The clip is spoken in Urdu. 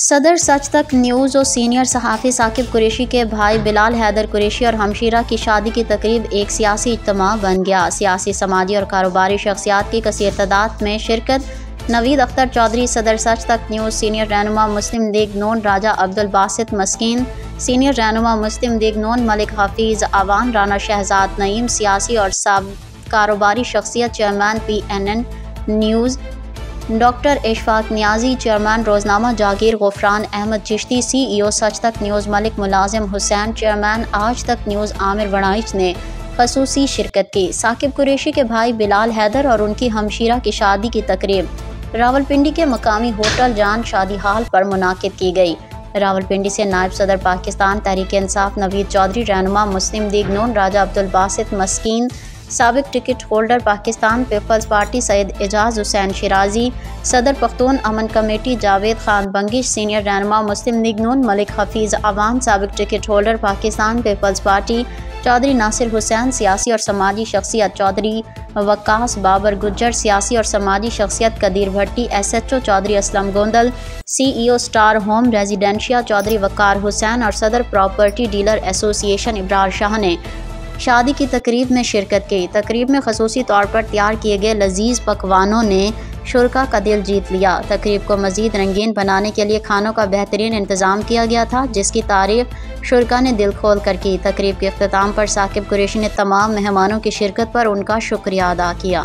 صدر سچ تک نیوز اور سینئر صحافی ثاقب قریشی کے بھائی بلال حیدر قریشی اور ہمشیرہ کی شادی کی تقریب ایک سیاسی اجتماع بن گیا۔ سیاسی، سماجی اور کاروباری شخصیات کی کثیر تعداد میں شرکت۔ نوید اختر چودھری صدر سچ تک نیوز، سینئر رہنما مسلم لیگ نون راجہ عبدالباسط مسکین، سینئر رہنما مسلم لیگ نون ملک حفیظ اعوان، رانا شہزاد نعیم سیاسی اور کاروباری شخصیت، chairman PNN news doctor Ashfaq Niazi, chairman روزنامہ جاگیر غفران احمد چشتی، CEO سچ تک نیوز ملک ملازم حسین، چیئرمین آج تک نیوز عامر وڑائچ نے خصوصی شرکت کی۔ ثاقب قریشی کے بھائی بلال حیدر اور ان کی ہمشیرہ کی شادی کی تقریب راولپنڈی کے مقامی ہوٹل جان شادی ہال پر منعقد کی گئی۔ راولپنڈی سے نائب صدر پاکستان تحریک انصاف نوید چودھری، رہنما مسلم لیگ نون راجہ عبدالباسط مسکین، سابق ٹکٹ ہولڈر پاکستان پیپلز پارٹی سید اعجاز حسین شیرازی، صدر پختون امن کمیٹی جاوید خان بنگش، سینئر رہنما مسلم لیگ نون ملک حفیظ اعوان، سابق ٹکٹ ہولڈر پاکستان پیپلز پارٹی چودھری ناصر حسین، سیاسی اور سماجی شخصیت چودھری وقاص بابر گجر، سیاسی اور سماجی شخصیت Qadeer Bhatti, SHO Chaudhry Aslam Gondal, CEO Star Home Residencia Chaudhry Waqar Hussain اور صدر پراپرٹی ڈیلر ایسوسی ایشن ابرار شاہ نے شادی کی تقریب میں شرکت کی۔ تقریب میں خصوصی طور پر تیار کیے گئے لذیذ پکوانوں نے شرکاء کا دل جیت لیا۔ تقریب کو مزید رنگین بنانے کے لیے کھانوں کا بہترین انتظام کیا گیا تھا، جس کی تعریف شرکاء نے دل کھول کر کی۔ تقریب کے اختتام پر ثاقب قریشی نے تمام مہمانوں کی شرکت پر ان کا شکریہ ادا کیا۔